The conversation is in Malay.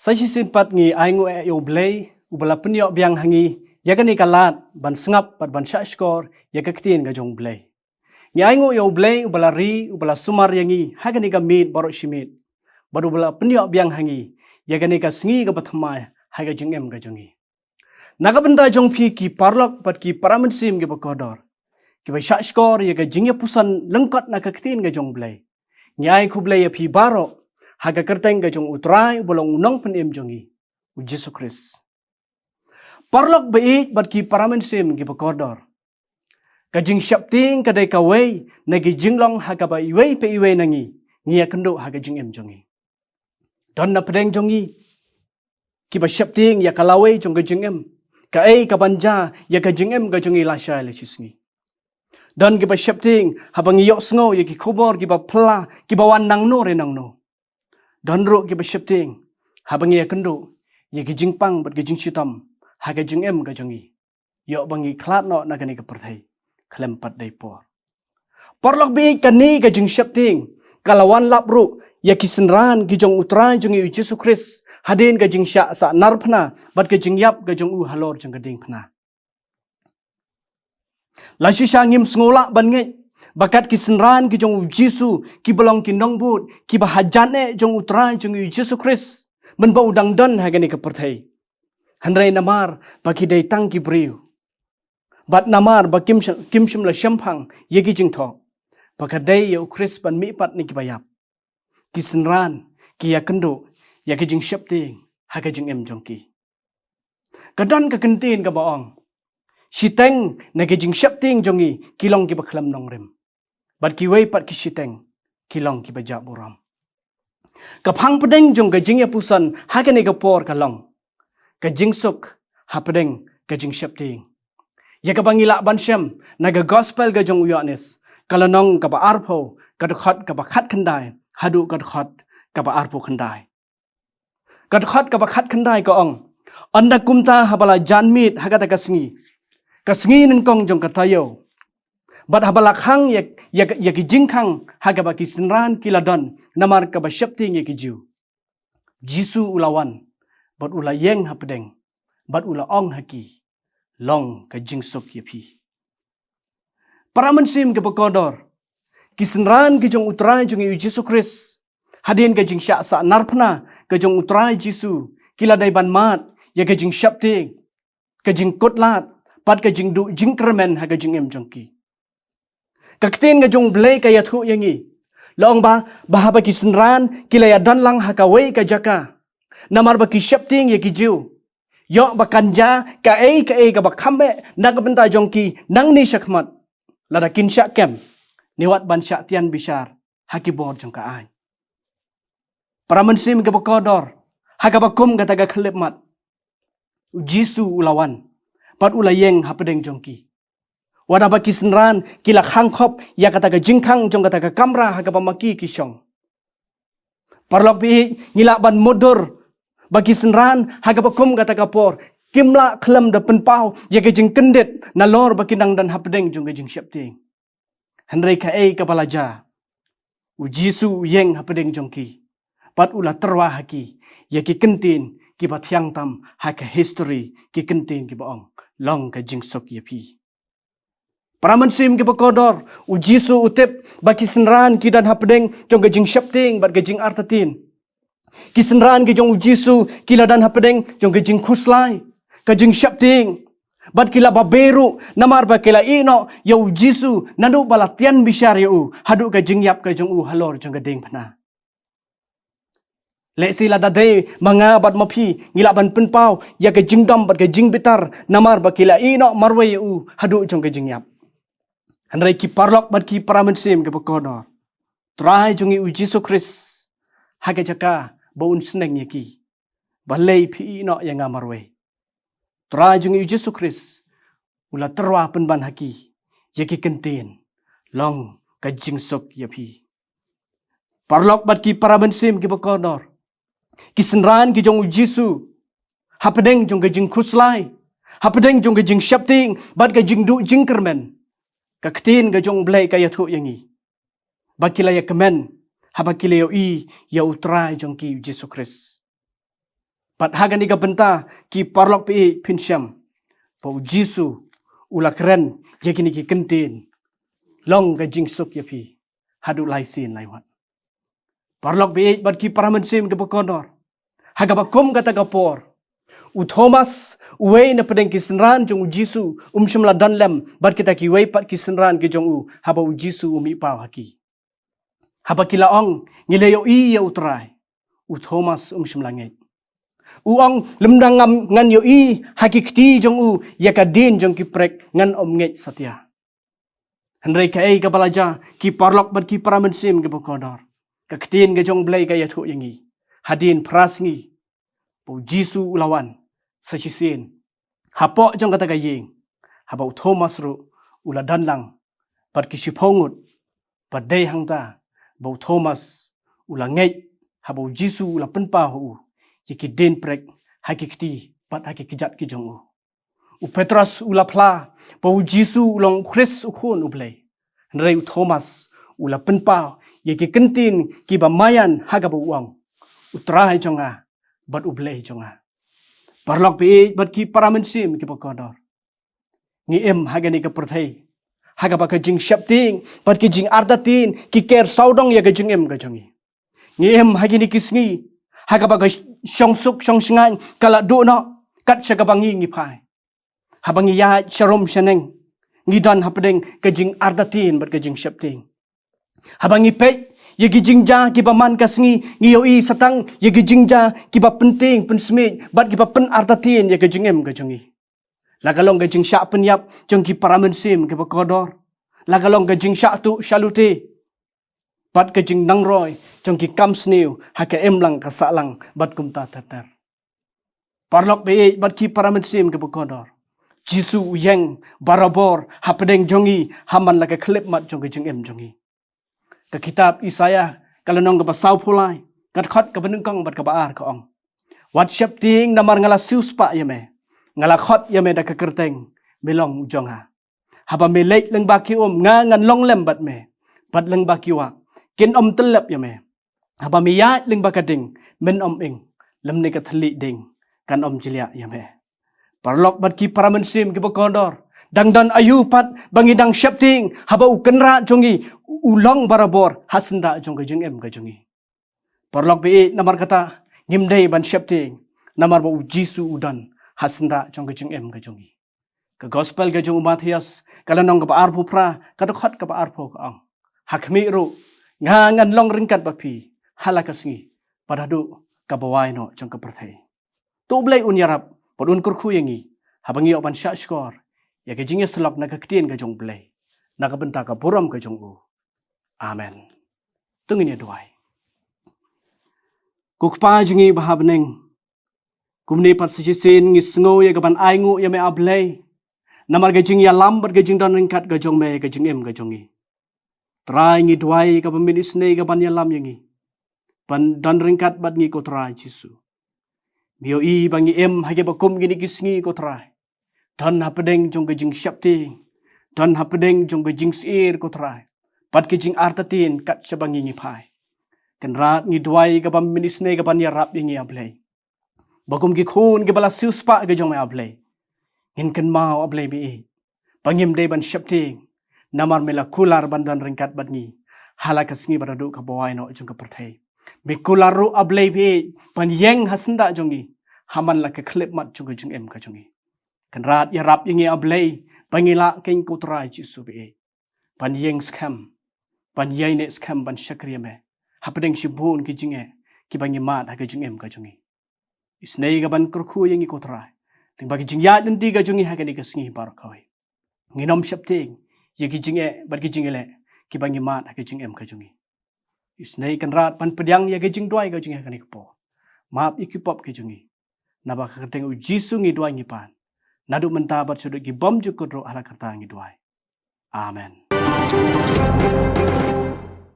Saji simpat ngi aingu yo blay ubala penyo biang hangi yagani kalat ban sengap ban syashkor yagakitin ga jong blay. Ngi aingu yo blay ubala ri ubala sumar yangi hagani ga mid barok shimit. Baru ubala penyo biang hangi yagani ga sengi ga bathamai haga jengem ga jongi. Naga benda jong pi ki parlak bat ki paramensim ga bakodor. Ki ba syashkor yaga jengya pusan lengkot nakakitin ga jong blay. Ngi ai ku blay ya pi barok haga kerteng ga jong utrai bolong unang penem jongi u Jesu Kris. Parlok bait bat ki paramensim gi bakodor. Ka jing syapting kadai kawai nagi jinglong haga ba iwei pe iwei nangi ngia kendo haga jing em jongi. Don na pedeng jongi ki ba syapting ya kalawai jong ga jing em ka ei ka banja ya ka jing em ga jongi la shay le chisngi. Don ki ba syapting habang yok sngo ya ki khobor ki ba pla ki ba wan nang no re nang no. Dan ro ki basyapting habang ya kendo ya ki jingpang bat ki jing shitam haga jing em ga jongi yo bangi klat no nagani ka perthai klempat dai por porlok bi kani ga jing syapting kalawan lapru ya ki senran ki jong utrai jongi u Jesu Kris hadin ga jing sya sa narphna bat ka jing yap ga jong u halor jong ga ding phna la shisha ngim sngola ban nge bakat ki senran ki jong Jesu ki belong ki nongbut ki bahajane jong utrai jong Jesu Kris men ba udang don hagani ka perthai hanrai namar baki dai tang ki briu bat namar ba kim shim la shampang yegi jing tho bakat dai ya Kris ban mi pat ni ki bayap ki senran ki ya kendo ya ki jing syapting haga jing em jong ki kadan ka kentin ka baong siteng na ki jing syapting jongi kilong ki baklam nongrem bat ki wei pat ki siteng kilong ki bajak buram ka phang pedeng jong ka jing ya pusan hagani ka por ka long ka jing suk ha pedeng ka jing syapting ya ka bangila ban syam na ga gospel ga jong uyanes kalanong ka ba arpho ka khat ka ba khat khandai hadu ka khat ka ba arpho khandai ka khat ka ba khat khandai ka ong anda kumta habala janmit hagata ka sngi nengkong jong ka tayo bat habala khang ya ki jingkhang haga ba ki senran kiladon namar ka ba syapting ya ki jiu Jisu ulawan bat ula yeng hapedeng bat ula ong haki long ka jingsok ya pi para mensim ke bakodor ki senran ki jong utrai jong Jesu Kris hadin ka jing sya sa narpna ka jong utrai Jesu kiladai ban mat ya ka jing syapting ka jing kotlat pat ka jing du jing kermen haga jing em jongki kaktin nga jong blay kaya thu yangi laong ba bahaba ki senran kilaya dan lang hakawai ka jaka namar ba ki syapting ya ki jiu yo ba kanja ka ei ka ba khambe nagabenta jongki nang ni syakmat lada kin syakem niwat ban syaktian bishar haki bor jong ka ai para mensim ke bakodor hakabakum gataga khlipmat Jisu ulawan pat ulayeng hapedeng jongki wada baki senran kila khangkhop ya kataga jingkhang jong kataga kamra haga pamaki kisong parlok bi ngila ban modur bagi senran haga bakum kataga por kimla khlam da penpau ya ke jing kendet nalor baki nang dan hapedeng jong jing syapting hanrei ka ei kapalaja u Jisu yeng hapedeng jongki pat ula terwa haki ya ki kentin ki bathyang tam haka history ki kentin ki baong long ka jing sok ya pi para mensim ki bakodor u Jisu utep baki senran ki dan hapedeng jong ka jing syapting bat ka jing artatin ki senran ki jong u Jisu kila dan hapedeng jong ka jing khuslai ka jing syapting bat kila baberu namar ba kila ino ya u Jisu nandu balatian bishar ya u hadu ka jing yap ka jong u halor jong ka ding phana le sila dadai manga bat mapi ngila ban penpau ya ka jingdam bat ka jing bitar namar ba kila ino marwe ya u hadu jong ka jing yap hanrai ki parlok bat ki paramensim ke bakodor trai jongi u Jesu Kris haga jaka baun seneng yaki balei pi ino yang amarwe trai jongi u Jesu Kris ula terwa penban haki yaki kentin long ka jingsok yapi parlok bat ki paramensim ke bakodor ki senran ki jong u Jesu hapedeng jong ka jing khuslai hapedeng jong ka jing syapting bat ka jing du jing kermen kaktin ga jong blay kaya thu yangi bakila ya kemen habakila yo i ya utrai jong ki Jesu Kris Pat hagan iga benta ki parlok pi pinsyam. Pau Jisu ula keren yakini ki kentin. Long ga jingsuk ya pi. Hadu lai sin lai wat. Parlok pi bat ki paramansim ke bekodor. Haga bakum kata kapor. U Thomas uwei na pedeng ki senran jong u Jisu shimla dan lem bat kita ki wei pat ki senran ke jong u haba u Jisu umi pau haki. Haba kila ong ngileyo i ya utrai. U Thomas shimla ngai. Uang lemdang ngan yo i hakikti jong u yakadin jong ki prek ngan nget satya. Hendrai ka ei ka balaja ki parlok bat ki paramensim ke bokodor. Ka ketin ke jong blai ka yathu yangi. Hadin prasngi. Pau Jisu ulawan sasisin. Hapok jong kata ka yeng. Habau Thomas ru ula danlang bat ki sipongut bat dei hangta. Bau Thomas ula nget habau Jisu ula penpa hu. Jiki den prek hakikti pat hakikijat ki jong u. U Petrus ula pla pau Jisu ulong Chris ukhun ublay. Nrei u Thomas ula penpa yaki kentin ki bamayan haga bu uang. Utrai jonga bat ublay jonga. Parlok pi bat ki paramensim ki pakodor. Ni haga ni ka perthai. Haga ba ka jing syapting bat ki jing ardatin ki ker saudong ya ka jing ka jongi. Ni hagi ni kisngi haga ba ka syongsuk syongsingan kala do no kat syagabangi ngi pai. Habangi ya syarom syaneng ngidan hapedeng kejing ardatin ber kejing syapting. Habangi pe yegi jingja ki baman kasngi ngiyoi satang yegi jingja ki ba penting pensmit bat ki ba pen ardatin ya kejing kejongi. Lagalong kejing syak penyap jong ki paramensim ki bakodor. Lagalong kejing syak tu syalute bat kejing nangroy jong ki kamsniu haka lang kasalang bat kumta tatar. Parlok be bat ki paramensim ke bekodor. Jisu yang barabor hapedeng jongi haman laka klip mat jong kejing jongi. Ke kitab Isaya kalau nong ke pasau pulai kat khot ke benengkong bat ke baar ke ong. Wat syap ting namar ngala siuspa yame. Ngala khot yame da ke kerteng belong jonga. Haba melek leng baki ngan long lem bat me. Bat leng baki wak. Kin telep ya me. Haba miyat ling bakading men ing lem ni kathli ding kan jelia ya me. Parlok bat ki paramensim ki bekodor. Dang ayu pat bangidang syapting haba u kenra jongi ulong barabor hasenda jong kejeng ka jongi. Parlok bi namar kata ngimdei ban syapting namar ba u Jisu udan hasenda jong kejeng ka jongi. Ke gospel ke jong Matias kalau nong ka arpu pra kadakhat ka arpu ka ang. Hakmi ru ngan long ringkat bapi halakasngi padadu kabawai no jong keperthai. Tu blai unyarap podun kurku yangi habangi oban syak skor ya ke jinge selok na kektien ka jong blai na ka benta ka buram ka jong u. Amen. Tungin ya duai. Kukpa jingi bahabneng kumni pat sisin ngi sngo ya gaban aingu ya me ablai namar ka jing ya lamber ka jing dan ringkat ka jong me ka jing ka jongi. Try ngi duai ka peminis ne ka ban yalam yangi. Pan dan ringkat bat ngi ko try Jisu. Mio i bangi hage bakum gini kisngi ko try. Dan hapedeng jong gejing syapti. Dan hapedeng jong gejing sir ko try. Pat gejing artatin kat sabangi ngi pai. Kenrat ngi duai ka peminis ne ka ban yarap yangi ablay. Bakum ki khun ki bala siuspa ka jong me ablay. Ngin ken mau ablay bi. Pangim de ban syapti. Namar mela kular bandan ringkat badngi halakasngi badadu ka bawai no jong ka perthai me kularu ablai bi pan yeng hasenda jongi haman la ka klip mat jong ka jongi kanrat ya rap yengi ablai pangila king kutra Jisu bi pan yeng skam pan yaine skam ban syakriya me hapedeng shibun ki jinge ki bangi mat ha ka jong ka jongi isnei ga ban kurku yengi kutra ting bagi jingya dendi ka jongi ha ka ni kasngi bar kawai nginom syapting yagi jinge bagi jingele ki bangi mat ha jing ka jongi isnei kan rat pan pedyang yagi jing duai ka jinge kan ikpo map ikipop ka jongi naba ka teng u Jisu ngi duai ngi pan nadu menta bat sudut ki bom jukudro ala kata ngi duai amen.